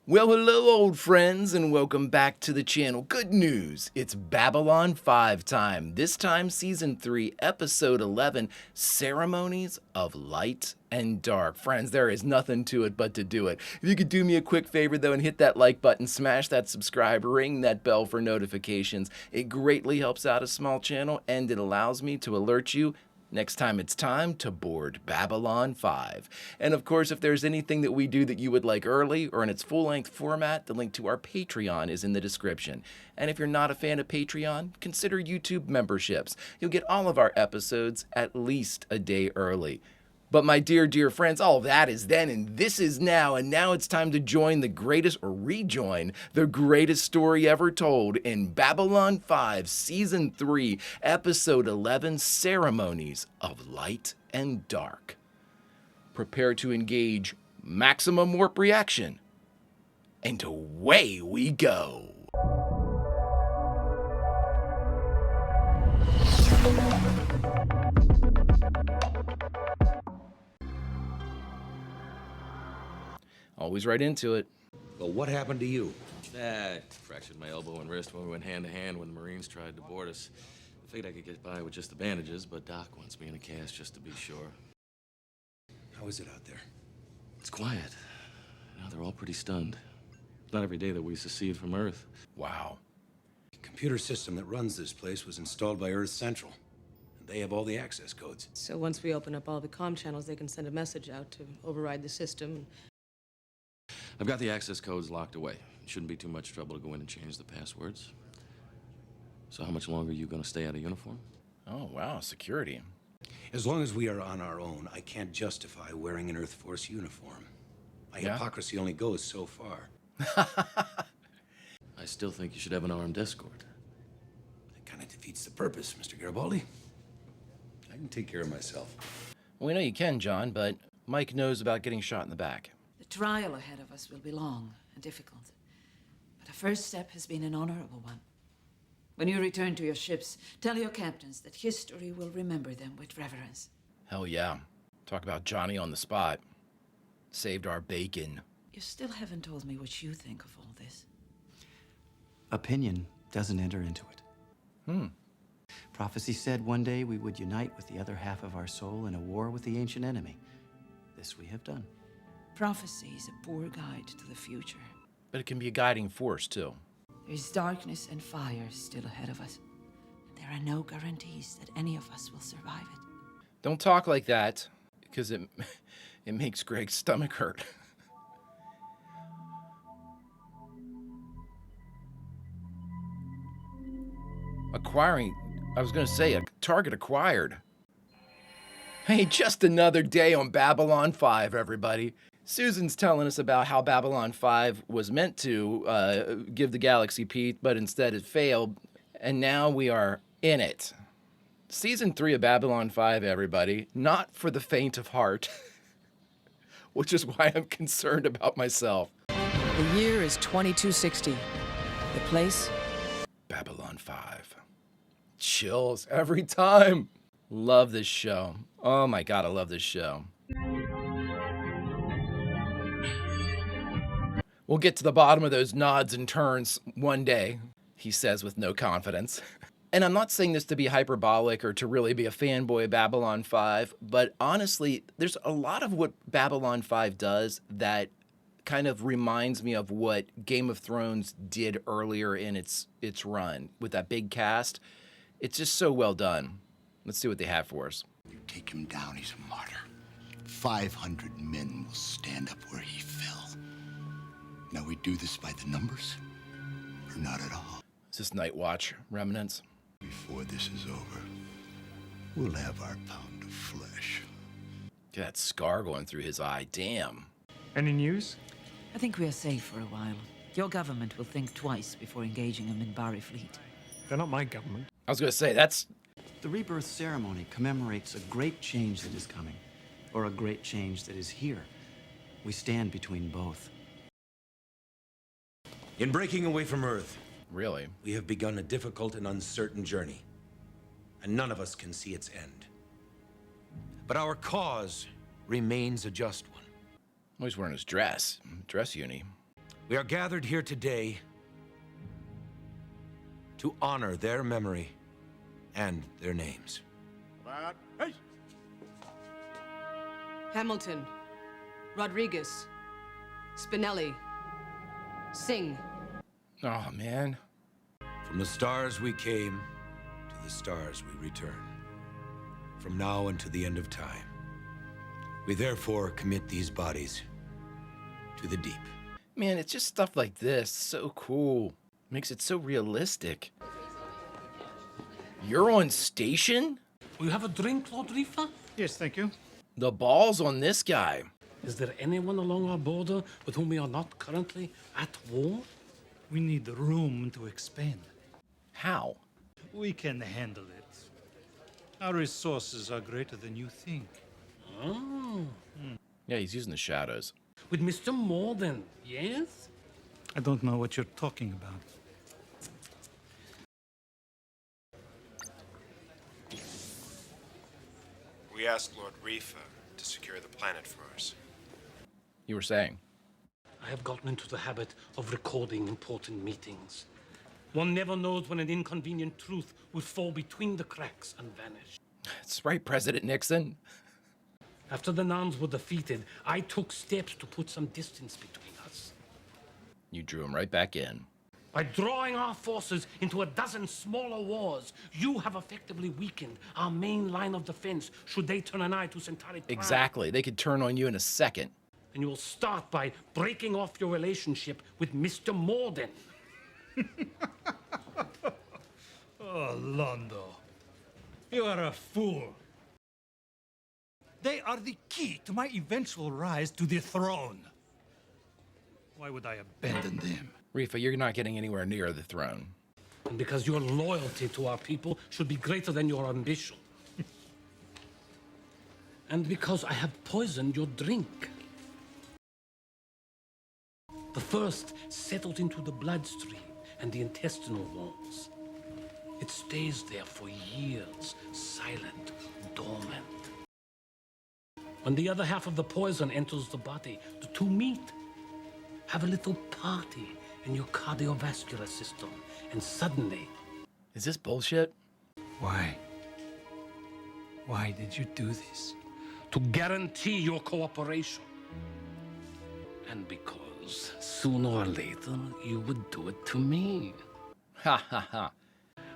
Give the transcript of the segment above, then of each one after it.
Well, hello, old friends, and welcome back to the channel. Good news, it's Babylon 5 time. This time, Season 3, Episode 11, Ceremonies of Light and Dark. Friends, there is nothing to it but to do it. If you could do me a quick favor, though, and hit that like button, smash that subscribe, ring that bell for notifications. It greatly helps out a small channel, and it allows me to alert you next time it's time to board Babylon 5. And of course, if there's anything that we do that you would like early or in its full-length format, the link to our Patreon is in the description. And if you're not a fan of Patreon, consider YouTube memberships. You'll get all of our episodes at least a day early. But my dear, dear friends, all that is then and this is now, and now it's time to join the greatest, or rejoin, the greatest story ever told in Babylon 5, Season 3, Episode 11, Ceremonies of Light and Dark. Prepare to engage maximum warp reaction, and away we go. Always right into it. Well, what happened to you? Fractured my elbow and wrist when we went hand to hand when the Marines tried to board us. I figured I could get by with just the bandages, but Doc wants me in a cast just to be sure. How is it out there? It's quiet. They're all pretty stunned. It's not every day that we secede from Earth. Wow. The computer system that runs this place was installed by Earth Central. And they have all the access codes. So once we open up all the comm channels, they can send a message out to override the system. I've got the access codes locked away. It shouldn't be too much trouble to go in and change the passwords. So how much longer are you going to stay out of uniform? Oh, wow, security. As long as we are on our own, I can't justify wearing an Earth Force uniform. My hypocrisy only goes so far. I still think you should have an armed escort. That kind of defeats the purpose, Mr. Garibaldi. I can take care of myself. Well, we know you can, John, but Mike knows about getting shot in the back. The trial ahead of us will be long and difficult, but the first step has been an honorable one. When you return to your ships, tell your captains that history will remember them with reverence. Hell yeah. Talk about Johnny on the spot. Saved our bacon. You still haven't told me what you think of all this. Opinion doesn't enter into it. Prophecy said one day we would unite with the other half of our soul in a war with the ancient enemy. This we have done. Prophecy is a poor guide to the future. But it can be a guiding force, too. There's darkness and fire still ahead of us. There are no guarantees that any of us will survive it. Don't talk like that, because it makes Greg's stomach hurt. I was going to say, a target acquired. Hey, just another day on Babylon 5, everybody. Susan's telling us about how Babylon 5 was meant to give the galaxy peace, but instead it failed, and now we are in it. Season 3 of Babylon 5, everybody. Not for the faint of heart, which is why I'm concerned about myself. The year is 2260. The place? Babylon 5. Chills every time. Love this show. Oh my God, I love this show. We'll get to the bottom of those nods and turns one day, he says with no confidence. And I'm not saying this to be hyperbolic or to really be a fanboy of Babylon 5, but honestly, there's a lot of what Babylon 5 does that kind of reminds me of what Game of Thrones did earlier in its run with that big cast. It's just so well done. Let's see what they have for us. You take him down, he's a martyr. 500 men will stand up where he fell. Now we do this by the numbers, or not at all? Is this Night Watch remnants? Before this is over, we'll have our pound of flesh. Look at that scar going through his eye. Damn. Any news? I think we are safe for a while. Your government will think twice before engaging a Minbari fleet. They're not my government. I was going to say, that's... The rebirth ceremony commemorates a great change that is coming, or a great change that is here. We stand between both. In breaking away from Earth, Really? we have begun a difficult and uncertain journey, and none of us can see its end. But our cause remains a just one. Well, he's wearing his dress uni. We are gathered here today to honor their memory and their names. Hamilton, Rodriguez, Spinelli, Singh. Oh, man. From the stars we came, to the stars we return. From now unto the end of time. We therefore commit these bodies to the deep. Man, it's just stuff like this. So cool. Makes it so realistic. You're on station? Will you have a drink, Lord Reefer? Yes, thank you. The balls on this guy. Is there anyone along our border with whom we are not currently at war? We need the room to expand. How? We can handle it. Our resources are greater than you think. Oh. Yeah, he's using the shadows. With Mr. Morden, yes? I don't know what you're talking about. We asked Lord Reefer to secure the planet for us. You were saying? I have gotten into the habit of recording important meetings. One never knows when an inconvenient truth will fall between the cracks and vanish. That's right, President Nixon. After the nuns were defeated, I took steps to put some distance between us. You drew him right back in. By drawing our forces into a dozen smaller wars, you have effectively weakened our main line of defense should they turn an eye to Centauri Prime. Exactly. They could turn on you in a second. And you will start by breaking off your relationship with Mr. Morden. Oh, Londo. You are a fool. They are the key to my eventual rise to the throne. Why would I abandon them? Reefa, you're not getting anywhere near the throne. And because your loyalty to our people should be greater than your ambition. And because I have poisoned your drink. The first settled into the bloodstream and the intestinal walls. It stays there for years, silent, dormant. When the other half of the poison enters the body, the two meet. Have a little party in your cardiovascular system, and suddenly... Is this bullshit? Why? Why did you do this? To guarantee your cooperation. And because sooner or later you would do it to me. Ha ha ha.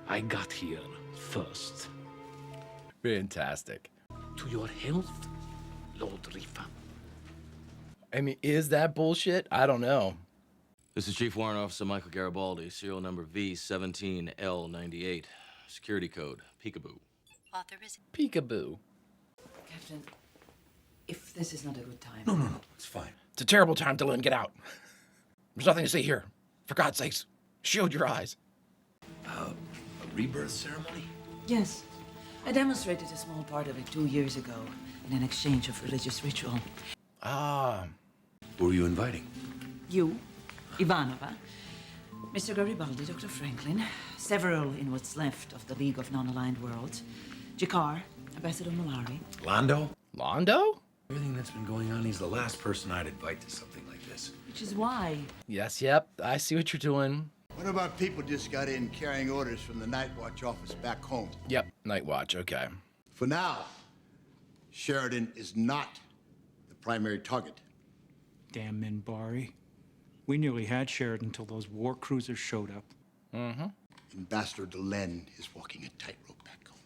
I got here first. Fantastic. To your health, Lord Reefer. I mean, is that bullshit? I don't know. This is Chief Warrant Officer Michael Garibaldi, serial number V17L98. Security code, Peekaboo. Peekaboo. Captain, if this is not a good time... No, it's fine. It's a terrible time, Dylan. Get out. There's nothing to see here. For God's sakes, shield your eyes. A rebirth ceremony? Yes. I demonstrated a small part of it 2 years ago in an exchange of religious ritual. Ah. Who are you inviting? You, Ivanova, Mr. Garibaldi, Dr. Franklin, several in what's left of the League of Non-Aligned Worlds, Jakar, Ambassador Malari. Londo? Londo? Everything that's been going on, he's the last person I'd invite to something like this. Which is why... Yes, yep. I see what you're doing. What about people just got in carrying orders from the Night Watch office back home? Yep, Night Watch, okay. For now, Sheridan is not the primary target. Damn Minbari. We nearly had Sheridan until those war cruisers showed up. Mm-hmm. Ambassador Delenn is walking a tightrope back home.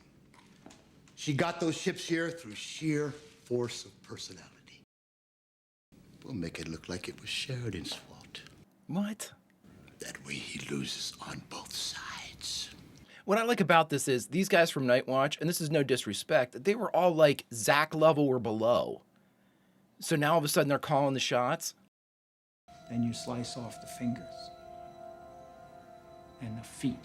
She got those ships here through sheer force of personality. We'll make it look like it was Sheridan's fault. What? That way he loses on both sides. What I like about this is these guys from Night Watch, and this is no disrespect, they were all like Zach level or below. So now all of a sudden they're calling the shots. Then you slice off the fingers. And the feet.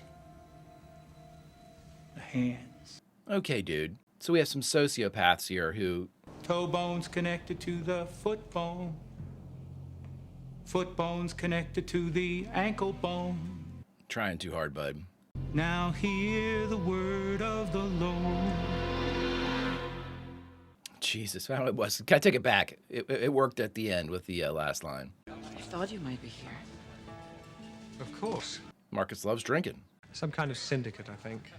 The hands. Okay, dude. So we have some sociopaths here who... Toe bones connected to the foot bone. Foot bones connected to the ankle bone. Trying too hard, bud. Now hear the word of the Lord. Jesus, well, it was. Can I take it back? It worked at the end with the last line. I thought you might be here. Of course. Marcus loves drinking. Some kind of syndicate, I think.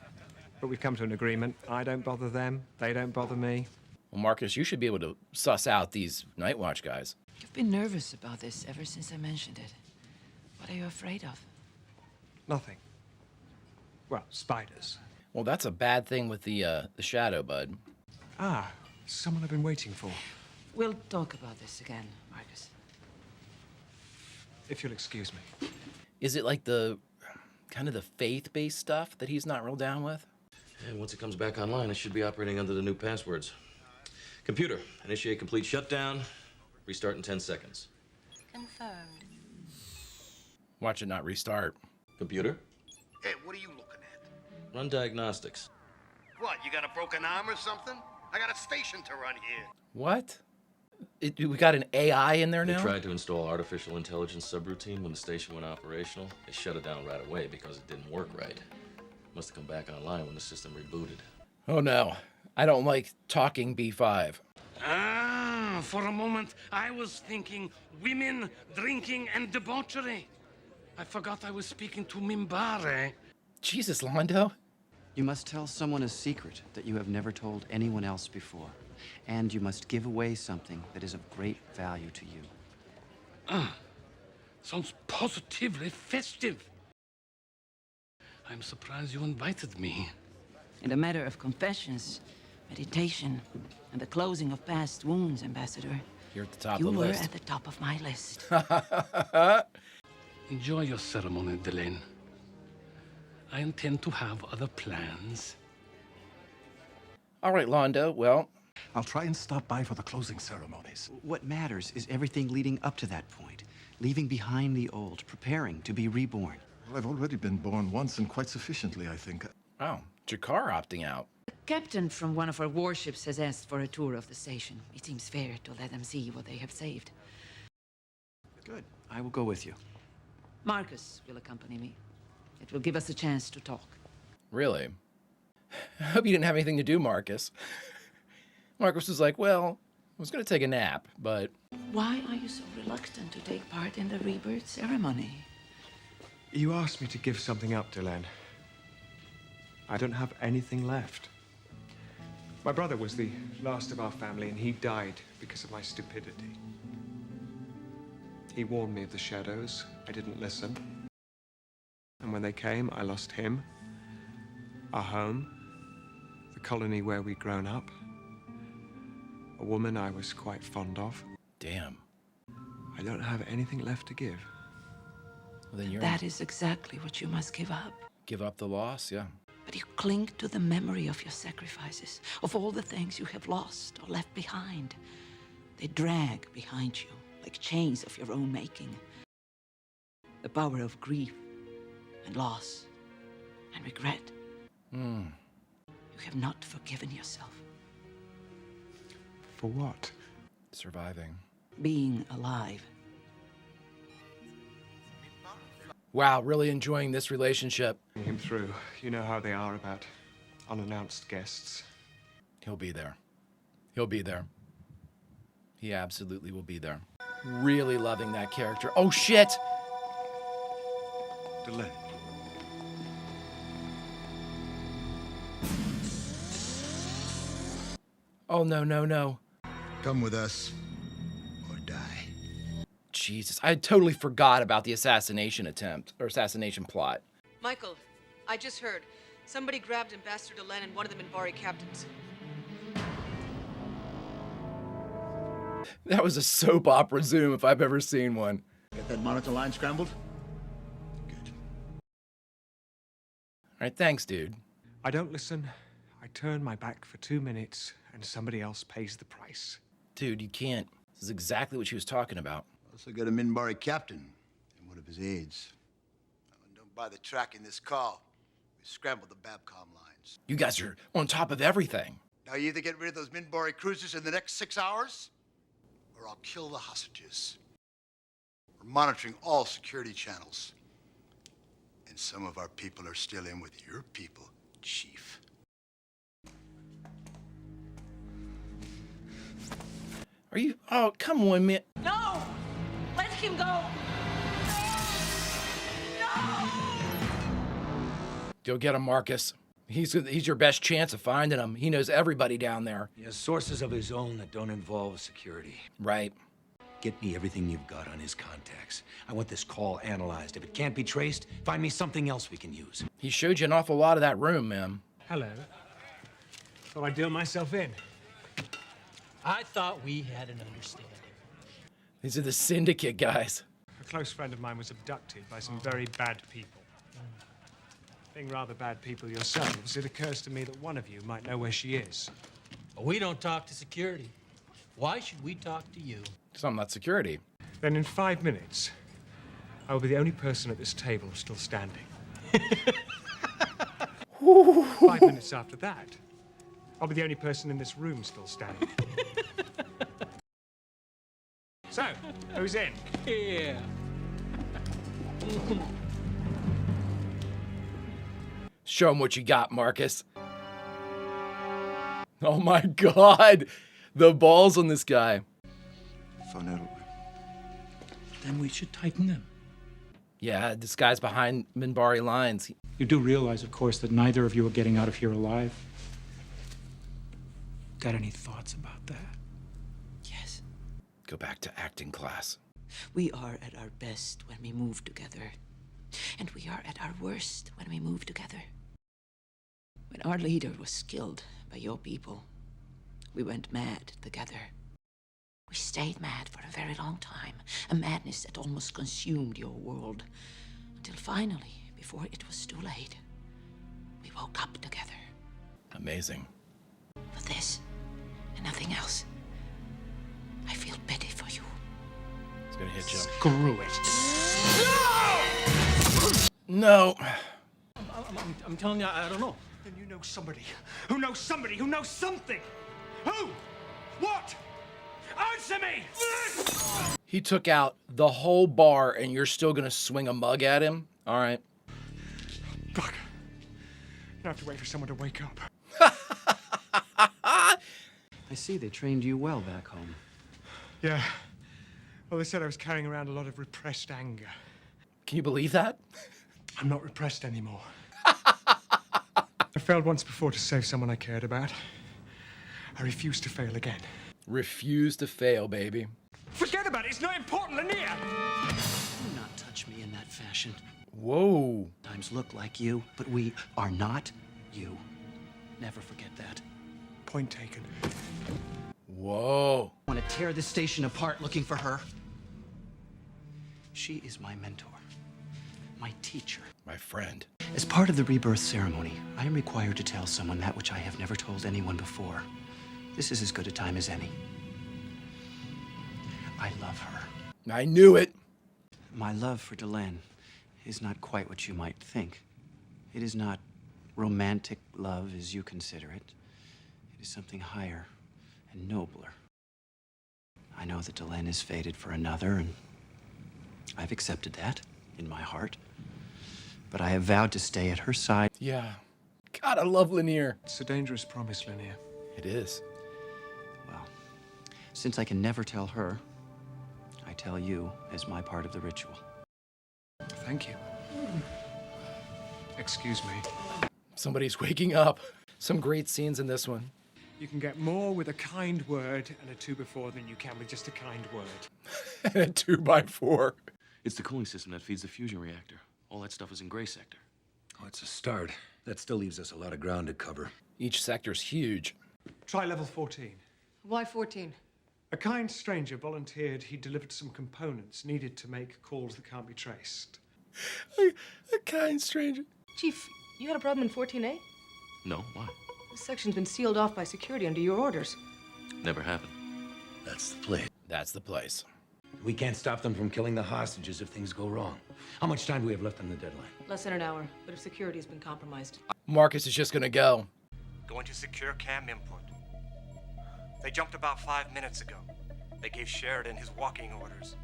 But we've come to an agreement. I don't bother them. They don't bother me. Well, Marcus, you should be able to suss out these Night Watch guys. You've been nervous about this ever since I mentioned it. What are you afraid of? Nothing. Well, spiders. Well, that's a bad thing with the shadow, bud. Ah, someone I've been waiting for. We'll talk about this again, Marcus. If you'll excuse me. Is it like the kind of the faith-based stuff that he's not real down with? And once it comes back online, it should be operating under the new passwords. Computer, initiate complete shutdown. Restart in 10 seconds. Confirmed. Watch it not restart. Computer, Hey, what are you looking at? run diagnostics. What, you got a broken arm or something? I got a station to run here. What? We got an AI in there They now? tried to install artificial intelligence subroutine when the station went operational. They shut it down right away because it didn't work right. Must have come back online when the system rebooted. Oh no, I don't like talking B5. Ah, for a moment, I was thinking women, drinking, and debauchery. I forgot I was speaking to Mimbare. Jesus, Londo. You must tell someone a secret that you have never told anyone else before. And you must give away something that is of great value to you. Ah, sounds positively festive. I'm surprised you invited me. In the matter of confessions, meditation, and the closing of past wounds, Ambassador, You're at the top you of the were list. at the top of my list. Enjoy your ceremony, Delane. I intend to have other plans. All right, Londo, well, I'll try and stop by for the closing ceremonies. What matters is everything leading up to that point. Leaving behind the old, preparing to be reborn. Well, I've already been born once and quite sufficiently, I think. wow, Jakar opting out. The captain from one of our warships has asked for a tour of the station. It seems fair to let them see what they have saved. Good. I will go with you. Marcus will accompany me. It will give us a chance to talk. Really? I hope you didn't have anything to do, Marcus. Marcus was like, well, I was going to take a nap, but... Why are you so reluctant to take part in the rebirth ceremony? You asked me to give something up, Dylan. I don't have anything left. My brother was the last of our family, and he died because of my stupidity. He warned me of the shadows. I didn't listen. And when they came, I lost him, our home, the colony where we'd grown up, a woman I was quite fond of. Damn. I don't have anything left to give. Well, then you're... That is exactly what you must give up. Give up the loss, yeah. But you cling to the memory of your sacrifices, of all the things you have lost or left behind. They drag behind you like chains of your own making. The power of grief and loss and regret. Hmm. You have not forgiven yourself. For what? Surviving. Being alive. Wow, really enjoying this relationship. Bring him through. You know how they are about unannounced guests. He'll be there. He'll be there. He absolutely will be there. Really loving that character. Oh, shit! Delay. Oh, no, no, no. Come with us or die. Jesus, I totally forgot about the assassination attempt, or assassination plot. Michael, I just heard. Somebody grabbed Ambassador Delenn and one of the Minbari captains. That was a soap opera Zoom if I've ever seen one. Get that monitor line scrambled? Good. All right, thanks, dude. I don't listen. I turn my back for 2 minutes, and somebody else pays the price. Dude, you can't. This is exactly what she was talking about. Also got a Minbari captain and one of his aides. Oh, and don't buy the track in this call. We scrambled the Babcom lines. You guys are on top of everything. Now you either get rid of those Minbari cruisers in the next 6 hours, or I'll kill the hostages. We're monitoring all security channels. And some of our people are still in with your people, Chief. Are you? Oh, come on, man. No! Let him go! Go get him, Marcus. He's your best chance of finding him. He knows everybody down there. He has sources of his own that don't involve security. Right. Get me everything you've got on his contacts. I want this call analyzed. If it can't be traced, find me something else we can use. He showed you an awful lot of that room, man. Hello. Thought I'd deal myself in. I thought we had an understanding. These are the syndicate guys. A close friend of mine was abducted by some very bad people. Being rather bad people yourselves, it occurs to me that one of you might know where she is. We don't talk to security. Why should we talk to you? Because I'm not security. Then in 5 minutes, I will be the only person at this table still standing. 5 minutes after that, I'll be the only person in this room still standing. So, who's in? Yeah. Show him what you got, Marcus. Oh my God. The balls on this guy. Phone out. Then we should tighten them. Yeah, this guy's behind Minbari lines. You do realize, of course, that neither of you are getting out of here alive. Got any thoughts about that? Yes. Go back to acting class. We are at our best when we move together. And we are at our worst when we move together. When our leader was killed by your people, we went mad together. We stayed mad for a very long time, a madness that almost consumed your world. Until finally, before it was too late, we woke up together. Amazing. For this, and nothing else, I feel pity for you. It's gonna hit you. Screw it. No. I'm telling you, I don't know. Then you know somebody who knows somebody who knows something. Who? What? Answer me! He took out the whole bar and you're still gonna swing a mug at him? All right. Fuck. I have to wait for someone to wake up. I see they trained you well back home. Yeah. Well, they said I was carrying around a lot of repressed anger. Can you believe that? I'm not repressed anymore. I failed once before to save someone I cared about. I refuse to fail again. Refuse to fail, baby. Forget about it. It's not important, Lanier. Do not touch me in that fashion. Whoa. Times look like you, but we are not you. Never forget that. Point taken. Whoa. I want to tear this station apart looking for her. She is my mentor, my teacher. My friend. As part of the rebirth ceremony, I am required to tell someone that which I have never told anyone before. This is as good a time as any. I love her. I knew it. My love for Delenn is not quite what you might think. It is not romantic love as you consider it. It is something higher and nobler. I know that Delenn is fated for another, and I've accepted that in my heart. But I have vowed to stay at her side. Yeah. God, I love Lanier. It's a dangerous promise, Lanier. It is. Well, since I can never tell her, I tell you as my part of the ritual. Thank you. Excuse me. Somebody's waking up. Some great scenes in this one. You can get more with a kind word and a 2 before than you can with just a kind word. And a 2x4. It's the cooling system that feeds the fusion reactor. All that stuff is in Gray Sector. Oh, it's a start. That still leaves us a lot of ground to cover. Each sector's huge. Try level 14. Why 14? A kind stranger volunteered he delivered some components needed to make calls that can't be traced. A kind stranger. Chief, you had a problem in 14A? No, why? This section's been sealed off by security under your orders. Never happened. That's the place. That's the place. We can't stop them from killing the hostages if things go wrong. How much time do we have left on the deadline? Less than an hour, but if security's been compromised. Marcus is just gonna go. Going to secure cam input. They jumped about 5 minutes ago. They gave Sheridan his walking orders.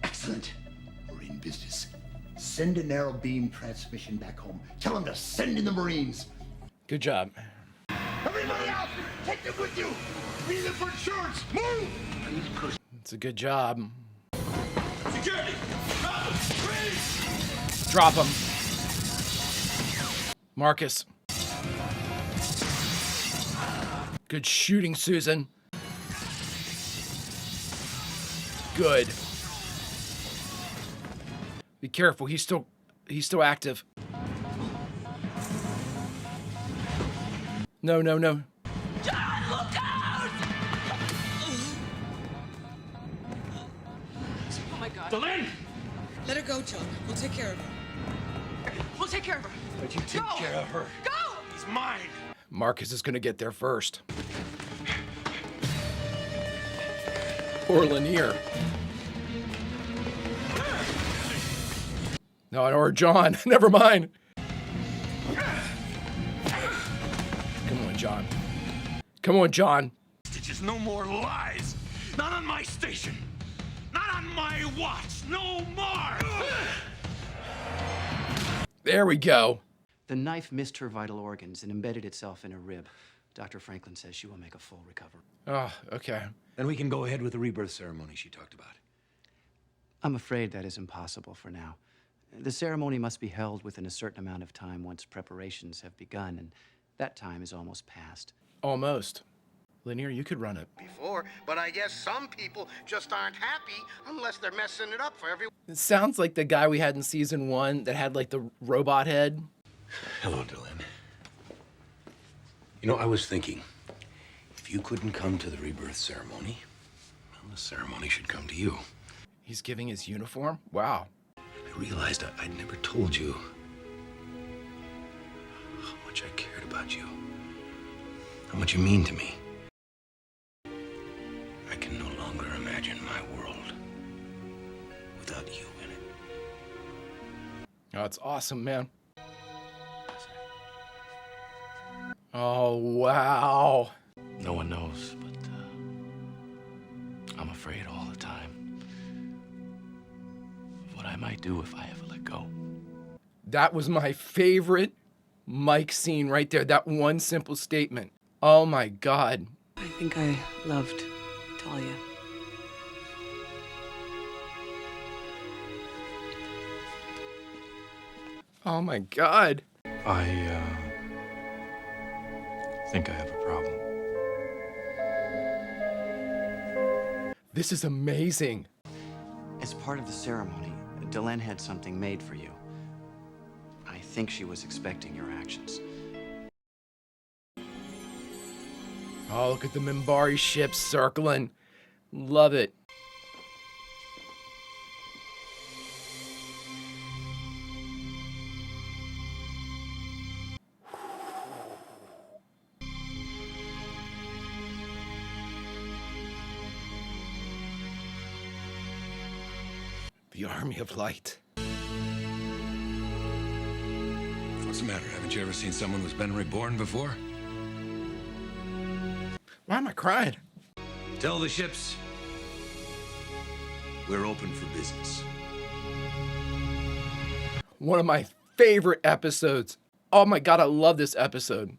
Excellent. We're in business. Send a narrow beam transmission back home. Tell them to send in the Marines. Good job. Everybody out! Take them with you. We need them for insurance. Move. It's a good job. Security! Drop him! Freeze! Drop him. Marcus. Good shooting, Susan. Good. Be careful. He's still active. No, no, no. John, look out! Oh my God. Delenn! Let her go, John. We'll take care of her. We'll take care of her. But you take care of her. Go! He's mine. Marcus is gonna get there first. Poor Lanier. No, or John. Never mind. Come on, John. Come on, John. Just no more lies. Not on my station. Not on my watch. No more. There we go. The knife missed her vital organs and embedded itself in her rib. Dr. Franklin says she will make a full recovery. Oh, okay. Then we can go ahead with the rebirth ceremony she talked about. I'm afraid that is impossible for now. The ceremony must be held within a certain amount of time once preparations have begun, and that time is almost past. Almost. Lanier, you could run it. Before, but I guess some people just aren't happy unless they're messing it up for everyone. It sounds like the guy we had in season 1 that had like the robot head. Hello, Delenn. You know, I was thinking, if you couldn't come to the rebirth ceremony, well, the ceremony should come to you. He's giving his uniform? Wow. I realized I'd never told you how much I cared about you, how much you mean to me. I can no longer imagine my world without you in it. Oh, it's awesome, man. Oh, wow. No one knows, but I'm afraid all the time of what I might do if I ever let go. That was my favorite Mike scene right there. That one simple statement. Oh my God. I think I loved Talia. Oh my God. I think I have a problem. This is amazing. As part of the ceremony, Delenn had something made for you. I think she was expecting your actions. Oh, look at the Minbari ships circling. Love it. The Army of Light. What's the matter? Haven't you ever seen someone who's been reborn before? Why am I crying? Tell the ships we're open for business. One of my favorite episodes. Oh my God, I love this episode.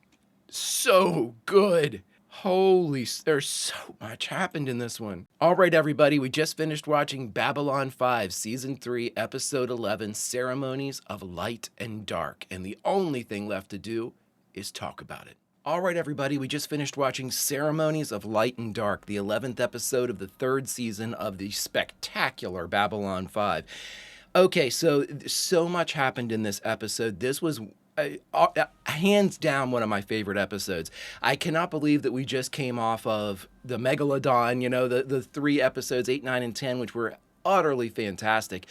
So good. Holy, there's so much happened in this one. All right, everybody, we just finished watching Babylon 5, Season 3, Episode 11, Ceremonies of Light and Dark. And the only thing left to do is talk about it. All right, everybody, we just finished watching Ceremonies of Light and Dark, the 11th episode of the 3rd season of the spectacular Babylon 5. Okay, so much happened in this episode. This was hands down one of my favorite episodes. I cannot believe that we just came off of the Megalodon, you know, the 3 episodes, 8, 9, and 10, which were utterly fantastic.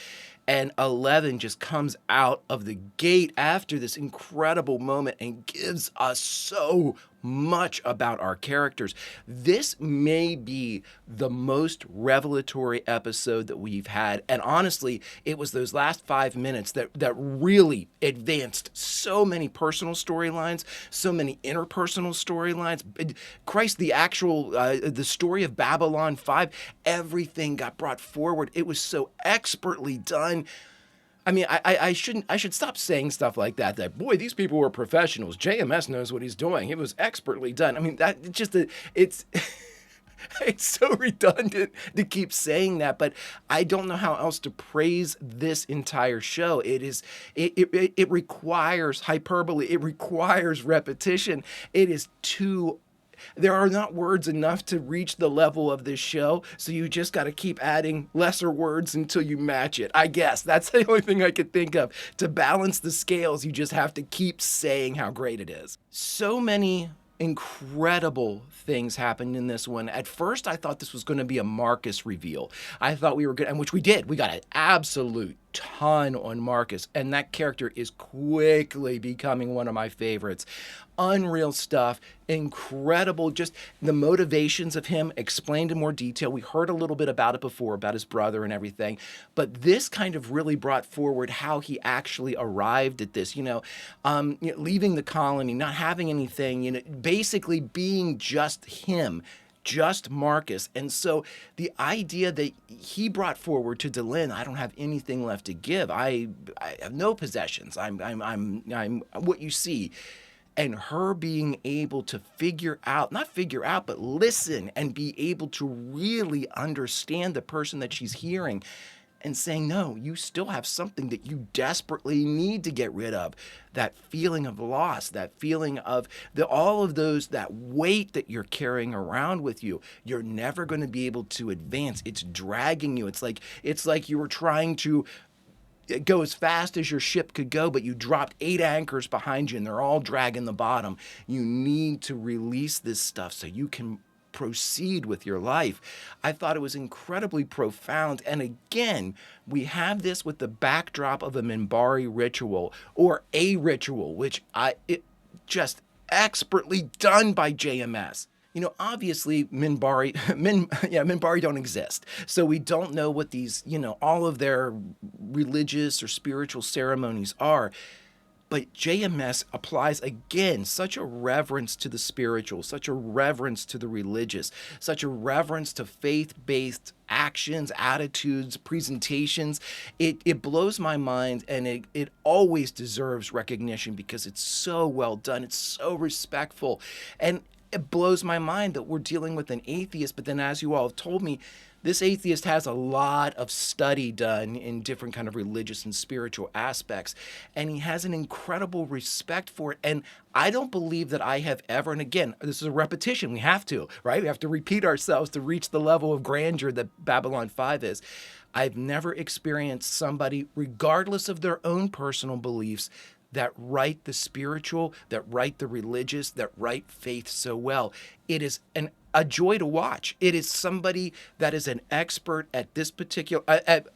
And 11 just comes out of the gate after this incredible moment and gives us so much about our characters. This may be the most revelatory episode that we've had. And honestly, it was those last 5 minutes that really advanced so many personal storylines, so many interpersonal storylines. Christ, the actual, the story of Babylon 5, everything got brought forward. It was so expertly done. I mean, I should stop saying stuff like that. That boy, these people were professionals. JMS knows what he's doing. It was expertly done. I mean, that it's just it's it's so redundant to keep saying that, but I don't know how else to praise this entire show. It requires hyperbole. It requires repetition. It is too. There are not words enough to reach the level of this show, so you just got to keep adding lesser words until you match it. I guess that's the only thing I could think of. To balance the scales, you just have to keep saying how great it is. So many incredible things happened in this one. At first, I thought this was going to be a Marcus reveal. I thought we were good, and which we did. We got an absolute ton on Marcus, and that character is quickly becoming one of my favorites. Unreal stuff, incredible, just the motivations of him explained in more detail. We heard a little bit about it before, about his brother and everything, but this kind of really brought forward how he actually arrived at this, leaving the colony, not having anything, basically being just him, just Marcus. And so the idea that he brought forward to Delenn, I don't have anything left to give. I have no possessions. I'm what you see. And her being able to not figure out, but listen and be able to really understand the person that she's hearing and saying, no, you still have something that you desperately need to get rid of. That feeling of loss, that feeling of all of those, that weight that you're carrying around with you, you're never going to be able to advance. It's dragging you. It's like you were trying to go as fast as your ship could go, but you dropped 8 anchors behind you and they're all dragging the bottom. You need to release this stuff so you can proceed with your life. I thought it was incredibly profound. And again, we have this with the backdrop of a Minbari ritual, or a ritual, which it just expertly done by JMS. Obviously, Minbari don't exist. So we don't know what these, all of their religious or spiritual ceremonies are. But JMS applies, again, such a reverence to the spiritual, such a reverence to the religious, such a reverence to faith-based actions, attitudes, presentations. It blows my mind, and it always deserves recognition because it's so well done. It's so respectful. And it blows my mind that we're dealing with an atheist, but then as you all have told me, this atheist has a lot of study done in different kind of religious and spiritual aspects, and he has an incredible respect for it. And I don't believe that I have ever, and again, this is a repetition, we have to, right? We have to repeat ourselves to reach the level of grandeur that Babylon 5 is. I've never experienced somebody, regardless of their own personal beliefs, that write the spiritual, that write the religious, that write faith so well. It is a joy to watch. It is somebody that is an expert at this particular, at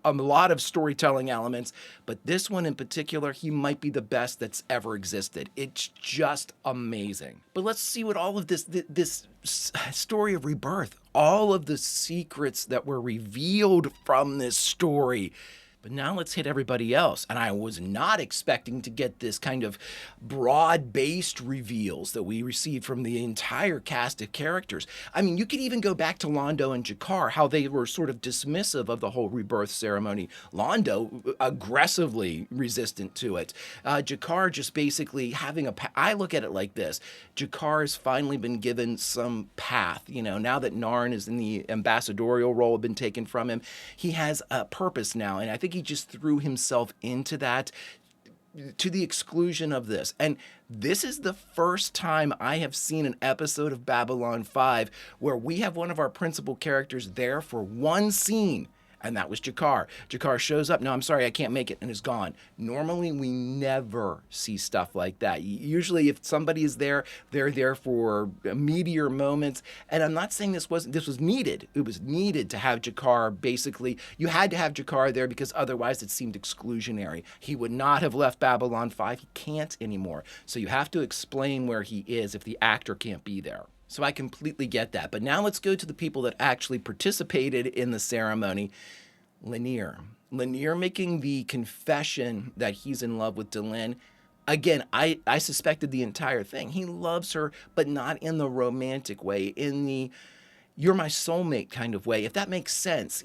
a lot of storytelling elements, but this one in particular, he might be the best that's ever existed. It's just amazing. But let's see what all of this story of rebirth, all of the secrets that were revealed from this story. But now let's hit everybody else. And I was not expecting to get this kind of broad-based reveals that we received from the entire cast of characters. I mean, you could even go back to Londo and G'Kar, how they were sort of dismissive of the whole rebirth ceremony. Londo aggressively resistant to it. G'Kar just basically having I look at it like this. G'Kar has finally been given some path. Now that Narn is in the ambassadorial role been taken from him, he has a purpose now. And I think he just threw himself into that to the exclusion of this. And this is the first time I have seen an episode of Babylon 5 where we have one of our principal characters there for one scene. And that was G'Kar. G'Kar shows up. No, I'm sorry, I can't make it, and is gone. Normally, we never see stuff like that. Usually, if somebody is there, they're there for meteor moments. And I'm not saying this was needed. It was needed to have G'Kar. Basically, you had to have G'Kar there because otherwise it seemed exclusionary. He would not have left Babylon 5. He can't anymore. So you have to explain where he is if the actor can't be there. So I completely get that. But now let's go to the people that actually participated in the ceremony. Lennier making the confession that he's in love with Delenn. Again, I suspected the entire thing. He loves her, but not in the romantic way, in the you're my soulmate kind of way, if that makes sense.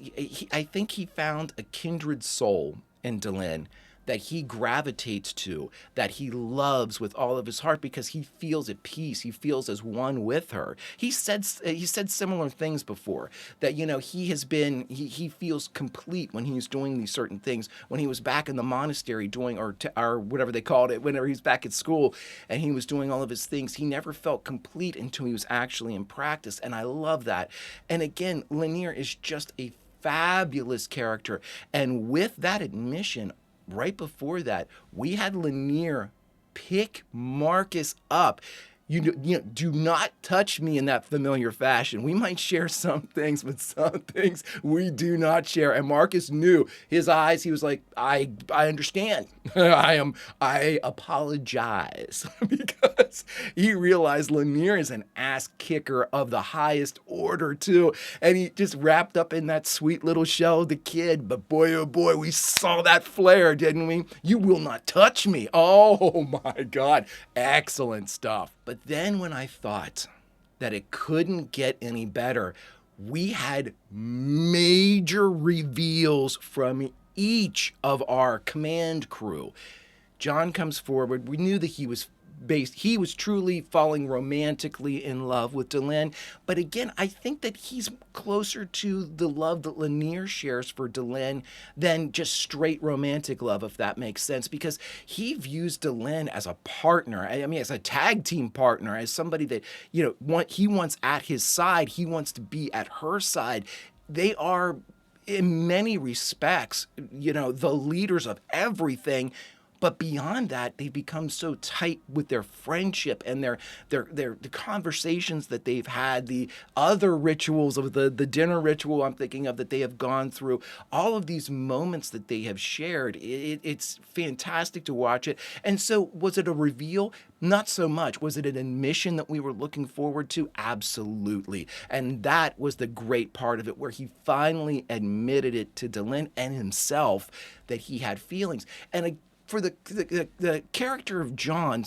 I think he found a kindred soul in Delenn that he gravitates to, that he loves with all of his heart because he feels at peace. He feels as one with her. He said similar things before, that, you know, he feels complete when he's doing these certain things. When he was back in the monastery doing, or whatever they called it, whenever he's back at school and he was doing all of his things, he never felt complete until he was actually in practice. And I love that. And again, Lanier is just a fabulous character. And with that admission, right before that, we had Lanier pick Marcus up. You know, do not touch me in that familiar fashion. We might share some things, but some things we do not share. And Marcus knew, his eyes, he was like, I understand. I apologize. Because he realized Lanier is an ass kicker of the highest order too. And he just wrapped up in that sweet little shell of the kid. But boy, oh boy, we saw that flare, didn't we? You will not touch me. Oh my God. Excellent stuff. But then when I thought that it couldn't get any better, we had major reveals from each of our command crew. John comes forward. We knew that he was truly falling romantically in love with Delenn. But again, I think that he's closer to the love that Lanier shares for Delenn than just straight romantic love, if that makes sense, because he views Delenn as a partner. I mean, as a tag team partner, as somebody that, you know, he wants at his side. He wants to be at her side. They are, in many respects, you know, the leaders of everything. But beyond that, they've become so tight with their friendship and the conversations that they've had, the other rituals of the dinner ritual I'm thinking of that they have gone through, all of these moments that they have shared. It's fantastic to watch it. And so was it a reveal? Not so much. Was it an admission that we were looking forward to? Absolutely. And that was the great part of it, where he finally admitted it to Delenn and himself that he had feelings. And for the character of John,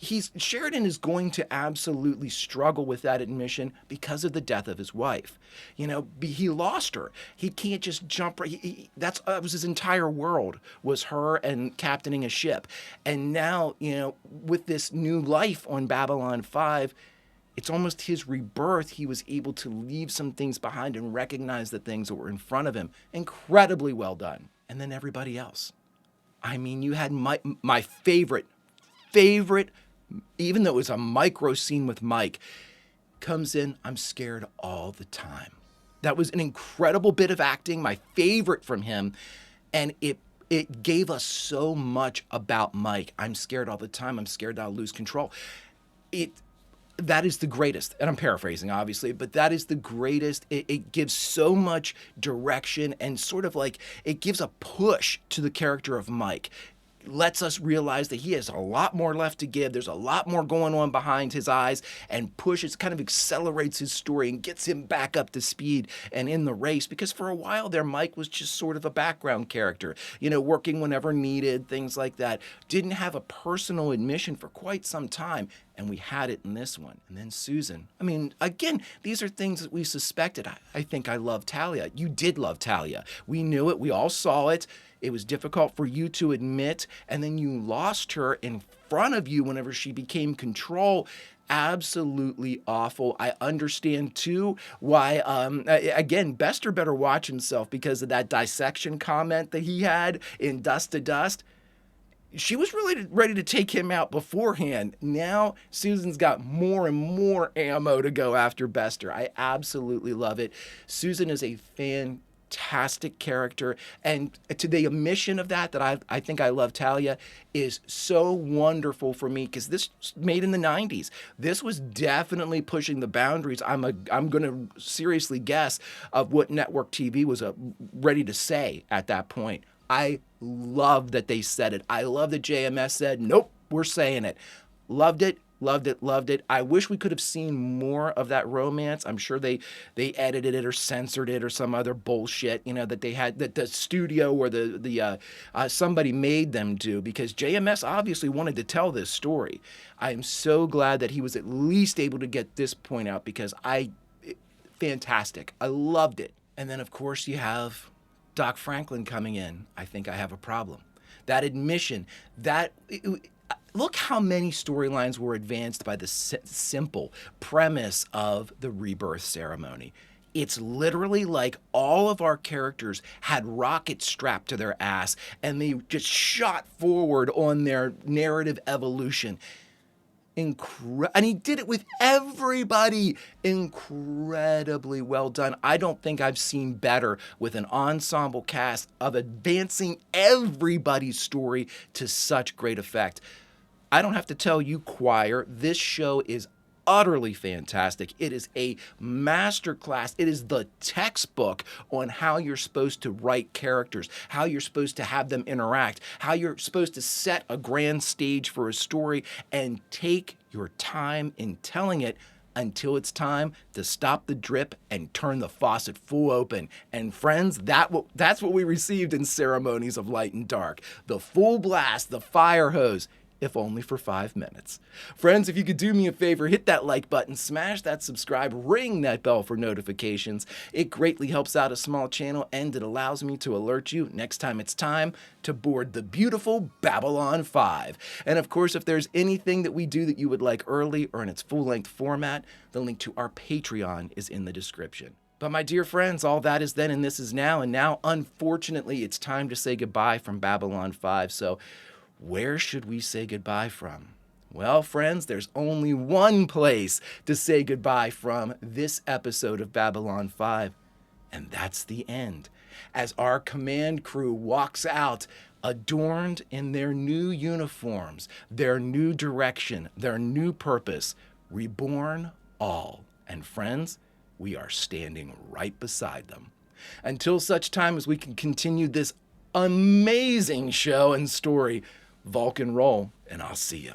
Sheridan is going to absolutely struggle with that admission because of the death of his wife. You know, he lost her. He can't just jump. That was his entire world, was her and captaining a ship. And now, you know, with this new life on Babylon 5, it's almost his rebirth. He was able to leave some things behind and recognize the things that were in front of him. Incredibly well done. And then everybody else. I mean, you had my favorite, even though it was a micro scene with Mike, comes in, I'm scared all the time. That was an incredible bit of acting, my favorite from him, and it gave us so much about Mike. I'm scared all the time. I'm scared that I'll lose control. That is the greatest, and I'm paraphrasing, obviously, but that is the greatest. It gives so much direction and sort of like it gives a push to the character of Mike. Lets us realize that he has a lot more left to give. There's a lot more going on behind his eyes, and pushes, kind of accelerates his story and gets him back up to speed and in the race. Because for a while there, Mike was just sort of a background character, you know, working whenever needed, things like that. Didn't have a personal admission for quite some time. And we had it in this one. And then Susan. I mean, again, these are things that we suspected. I think I love Talia. You did love Talia. We knew it. We all saw it. It was difficult for you to admit. And then you lost her in front of you whenever she became control. Absolutely awful. I understand, too, why, again, Bester better watch himself because of that dissection comment that he had in Dust to Dust. She was really ready to take him out beforehand. Now Susan's got more and more ammo to go after Bester. I absolutely love it. Susan is a fantastic character. And to the omission of that I think I love Talia is so wonderful for me, because this was made in the 90s. This was definitely pushing the boundaries. I'm going to seriously guess of what network TV was ready to say at that point. I love that they said it. I love that JMS said, nope, we're saying it. Loved it, loved it, loved it. I wish we could have seen more of that romance. I'm sure they edited it or censored it or some other bullshit, you know, that they had, that the studio or the somebody made them do, because JMS obviously wanted to tell this story. I am so glad that he was at least able to get this point out, because fantastic. I loved it. And then, of course, you have Doc Franklin coming in, I think I have a problem. That admission, look how many storylines were advanced by the simple premise of the rebirth ceremony. It's literally like all of our characters had rockets strapped to their ass and they just shot forward on their narrative evolution. And he did it with everybody. Incredibly well done. I don't think I've seen better with an ensemble cast of advancing everybody's story to such great effect. I don't have to tell you, choir, this show is utterly fantastic. It is a masterclass. It is the textbook on how you're supposed to write characters, how you're supposed to have them interact, how you're supposed to set a grand stage for a story and take your time in telling it until it's time to stop the drip and turn the faucet full open. And friends, that's what we received in Ceremonies of Light and Dark. The full blast, the fire hose, if only for 5 minutes. Friends, if you could do me a favor, hit that like button, smash that subscribe, ring that bell for notifications. It greatly helps out a small channel and it allows me to alert you next time it's time to board the beautiful Babylon 5. And of course, if there's anything that we do that you would like early or in its full-length format, the link to our Patreon is in the description. But my dear friends, all that is then and this is now, and now, unfortunately, it's time to say goodbye from Babylon 5, so where should we say goodbye from? Well, friends, there's only one place to say goodbye from this episode of Babylon 5, and that's the end. As our command crew walks out, adorned in their new uniforms, their new direction, their new purpose, reborn all. And friends, we are standing right beside them. Until such time as we can continue this amazing show and story, Vulcan roll, and I'll see you.